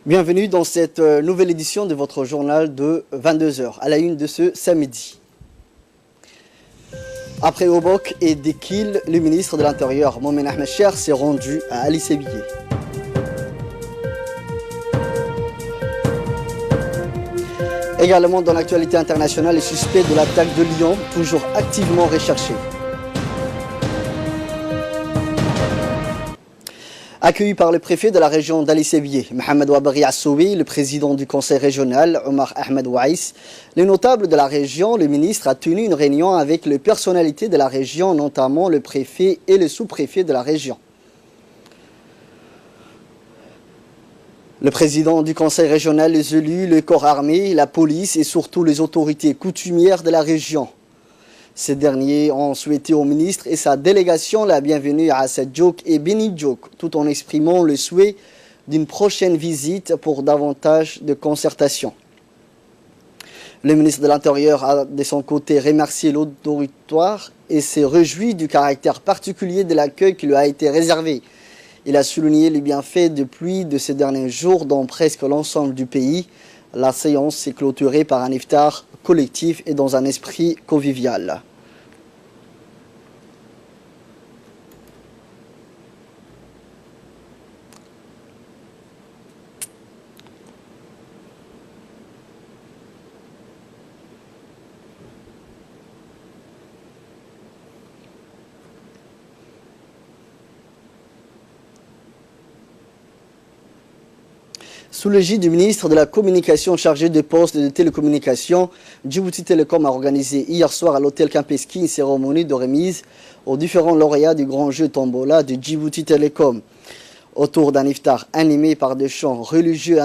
Bienvenue dans cette nouvelle édition de votre journal de 22 heures, à la une de ce samedi. Après Obok et Dekil, le ministre de l'Intérieur, Mohamed Ahmed Cher, s'est rendu à Ali Sebiye. Également dans l'actualité internationale, les suspects de l'attaque de Lyon, toujours activement recherchés. Accueilli par le préfet de la région d'Ali Sebiye, Mohamed Wabari Assoui, le président du conseil régional, Omar Ahmed Waïs, les notables de la région, le ministre a tenu une réunion avec les personnalités de la région, notamment le préfet et le sous-préfet de la région. Le président du conseil régional, les élus, le corps armé, la police et surtout les autorités coutumières de la région. Ces derniers ont souhaité au ministre et sa délégation la bienvenue à Assadjouk et Benidjouk, tout en exprimant le souhait d'une prochaine visite pour davantage de concertation. Le ministre de l'Intérieur a de son côté remercié l'auditoire et s'est réjoui du caractère particulier de l'accueil qui lui a été réservé. Il a souligné les bienfaits de pluie de ces derniers jours dans presque l'ensemble du pays. La séance s'est clôturée par un iftar collectif et dans un esprit convivial. Sous l'égide du ministre de la Communication chargé des postes et de télécommunications, Djibouti Telecom a organisé hier soir à l'hôtel Campeski une cérémonie de remise aux différents lauréats du grand jeu Tombola de Djibouti Telecom. Autour d'un iftar animé par des chants religieux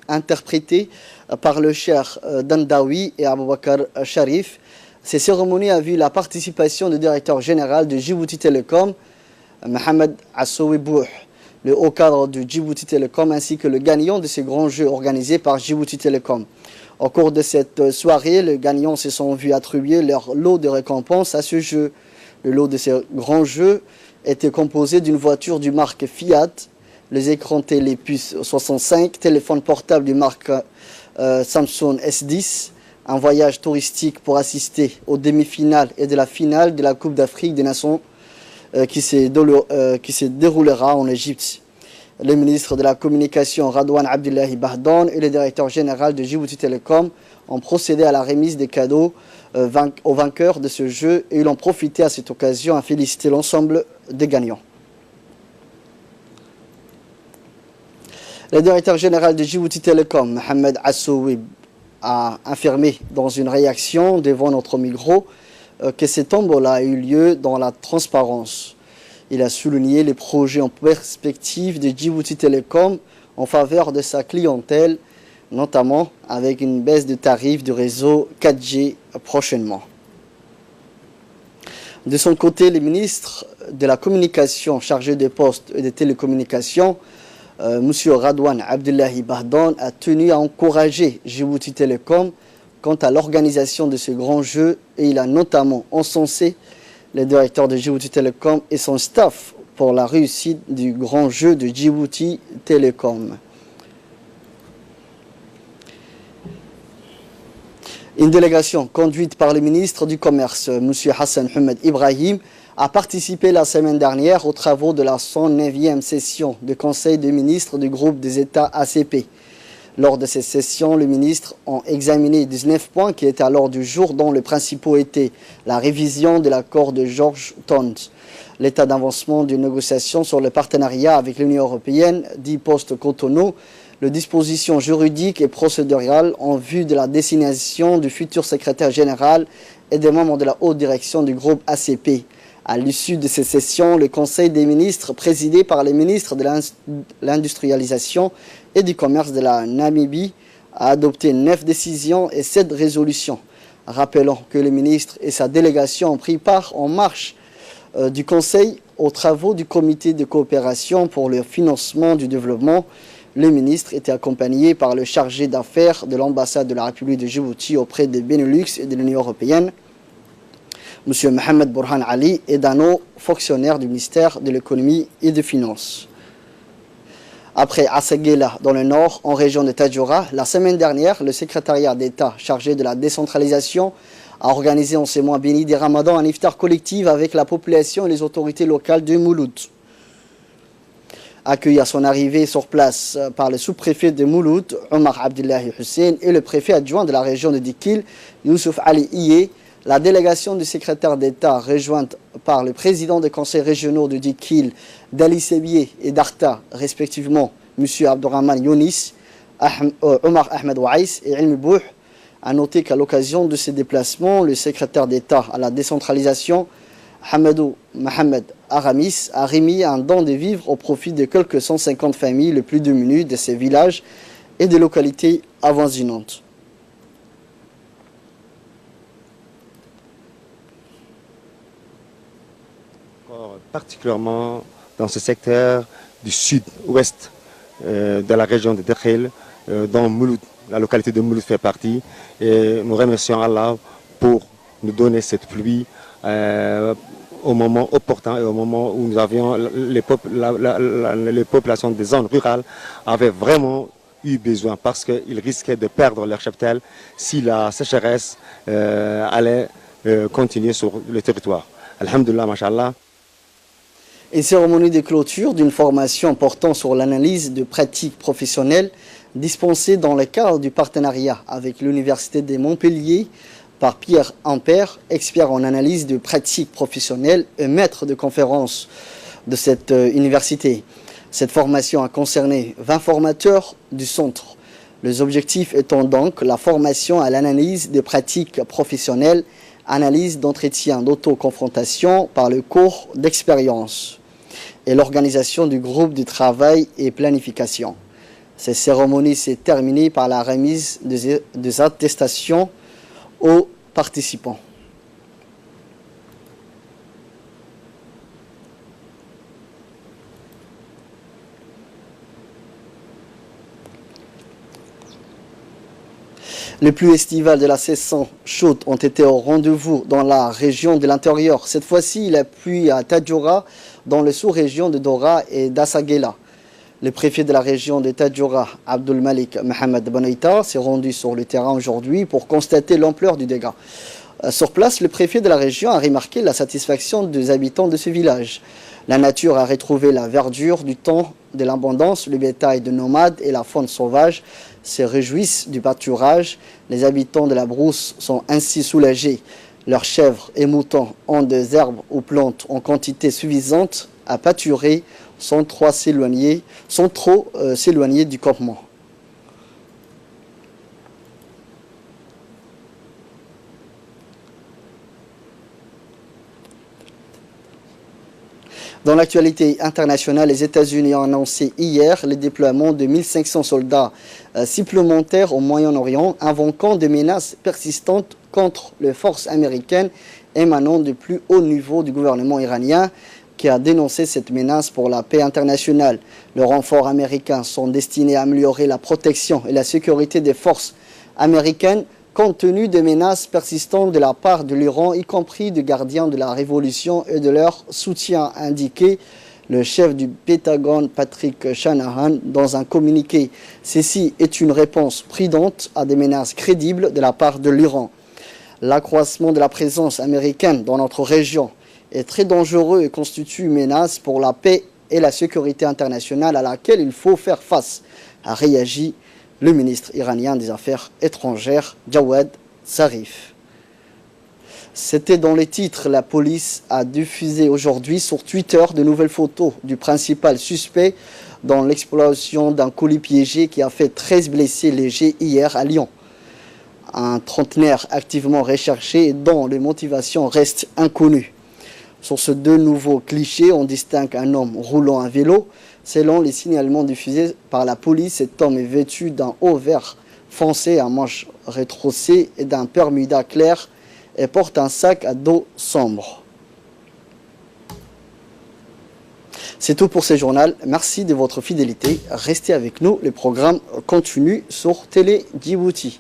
interprétés par le cheikh Dandawi et Aboubakar Sharif, cette cérémonie a vu la participation du directeur général de Djibouti Telecom, Mohamed Assoui Bouh, le haut cadre de Djibouti Telecom ainsi que le gagnant de ces grands jeux organisés par Djibouti Telecom. Au cours de cette soirée, les gagnants se sont vus attribuer leur lot de récompenses à ce jeu. Le lot de ces grands jeux était composé d'une voiture du marque Fiat, les écrans télé puce 65, téléphone portable du marque Samsung S10, un voyage touristique pour assister aux demi-finales et de la finale de la Coupe d'Afrique des Nations qui se déroulera en Égypte. Le ministre de la Communication Radouane Abdullahi Bahdan et le directeur général de Djibouti Telecom ont procédé à la remise des cadeaux aux vainqueurs de ce jeu et ils ont profité à cette occasion à féliciter l'ensemble des gagnants. Le directeur général de Djibouti Telecom, Mohamed Assoui, a affirmé dans une réaction devant notre micro que ce tombola a eu lieu dans la transparence. Il a souligné les projets en perspective de Djibouti Telecom en faveur de sa clientèle, notamment avec une baisse de tarifs du réseau 4G prochainement. De son côté, le ministre de la Communication chargé des postes et des télécommunications, M. Radouane Abdullahi Bahdan, a tenu à encourager Djibouti Telecom quant à l'organisation de ce grand jeu et il a notamment encensé le directeur de Djibouti Telecom et son staff pour la réussite du grand jeu de Djibouti Telecom. Une délégation conduite par le ministre du Commerce, M. Hassan Mohamed Ibrahim, a participé la semaine dernière aux travaux de la 109e session du Conseil des ministres du groupe des États ACP. Lors de cette session, les ministres ont examiné 19 points qui étaient à l'ordre du jour, dont les principaux étaient la révision de l'accord de Georgetown, l'état d'avancement d'une négociation sur le partenariat avec l'Union européenne, dit post-Cotonou, les dispositions juridiques et procédurales en vue de la désignation du futur secrétaire général et des membres de la haute direction du groupe ACP. À l'issue de cette session, le Conseil des ministres, présidé par les ministres de l'industrialisation et du commerce de la Namibie, a adopté 9 décisions et 7 résolutions. Rappelons que le ministre et sa délégation ont pris part en marche du Conseil aux travaux du comité de coopération pour le financement du développement. Le ministre était accompagné par le chargé d'affaires de l'ambassade de la République de Djibouti auprès des Benelux et de l'Union européenne, M. Mohamed Bourhan Ali, et d'un autre fonctionnaire du ministère de l'économie et des finances. Après Assaguela dans le nord, en région de Tadjoura, la semaine dernière, le secrétariat d'État chargé de la décentralisation a organisé en ce mois béni des Ramadans un iftar collectif avec la population et les autorités locales de Mouloud. Accueilli à son arrivée sur place par le sous-préfet de Mouloud, Omar Abdullahi Hussein, et le préfet adjoint de la région de Dikil, Youssouf Ali Iye, la délégation du secrétaire d'État rejointe par le président des conseils régionaux de Dikil, d'Ali Sebiye et d'Arta, respectivement M. Abdourahman Younis, Omar Ahmed Ouaïs et Ilmi Bouh, a noté qu'à l'occasion de ces déplacements, le secrétaire d'État à la décentralisation, Hamadou Mohamed Aramis, a remis un don de vivres au profit de quelques 150 familles les plus démunies de ces villages et des localités avoisinantes. Particulièrement dans ce secteur du sud-ouest de la région de Dekhel, dont Mouloud, la localité de Mouloud fait partie. Et nous remercions Allah pour nous donner cette pluie au moment opportun et au moment où nous avions les populations des zones rurales avaient vraiment eu besoin parce qu'ils risquaient de perdre leur cheptel si la sécheresse allait continuer sur le territoire. Alhamdulillah, mashallah. Une cérémonie de clôture d'une formation portant sur l'analyse de pratiques professionnelles dispensée dans le cadre du partenariat avec l'Université de Montpellier par Pierre Ampère, expert en analyse de pratiques professionnelles et maître de conférence de cette université. Cette formation a concerné 20 formateurs du centre. Les objectifs étant donc la formation à l'analyse des pratiques professionnelles, analyse d'entretien d'autoconfrontation par le cours d'expérience et l'organisation du groupe de travail et planification. Cette cérémonie s'est terminée par la remise des attestations aux participants. Les pluies estivales de la saison chaude ont été au rendez-vous dans la région de l'intérieur. Cette fois-ci, la pluie à Tadjoura, dans les sous-régions de Dora et d'Assaguela. Le préfet de la région de Tadjoura, Abdul Malik Mohamed Benoïta, s'est rendu sur le terrain aujourd'hui pour constater l'ampleur du dégât. Sur place, le préfet de la région a remarqué la satisfaction des habitants de ce village. La nature a retrouvé la verdure du temps de l'abondance, le bétail de nomades et la faune sauvage se réjouissent du pâturage. Les habitants de la brousse sont ainsi soulagés. Leurs chèvres et moutons ont des herbes ou plantes en quantité suffisante à pâturer sans trop s'éloigner du campement. Dans l'actualité internationale, les États-Unis ont annoncé hier le déploiement de 1500 soldats supplémentaires au Moyen-Orient, invoquant des menaces persistantes contre les forces américaines émanant du plus haut niveau du gouvernement iranien, qui a dénoncé cette menace pour la paix internationale. Les renforts américains sont destinés à améliorer la protection et la sécurité des forces américaines compte tenu des menaces persistantes de la part de l'Iran, y compris des gardiens de la révolution et de leur soutien, a indiqué le chef du Pentagone Patrick Shanahan dans un communiqué. Ceci est une réponse prudente à des menaces crédibles de la part de l'Iran. L'accroissement de la présence américaine dans notre région est très dangereux et constitue une menace pour la paix et la sécurité internationale à laquelle il faut faire face, a réagi le ministre iranien des Affaires étrangères, Jawad Zarif. C'était dans les titres. La police a diffusé aujourd'hui sur Twitter de nouvelles photos du principal suspect dans l'explosion d'un colis piégé qui a fait 13 blessés légers hier à Lyon. Un trentenaire activement recherché et dont les motivations restent inconnues. Sur ces deux nouveaux clichés, on distingue un homme roulant à vélo. Selon les signalements diffusés par la police, cet homme est vêtu d'un haut vert foncé à manches rétroussées et d'un bermuda clair et porte un sac à dos sombre. C'est tout pour ce journal. Merci de votre fidélité. Restez avec nous. Le programme continue sur Télé Djibouti.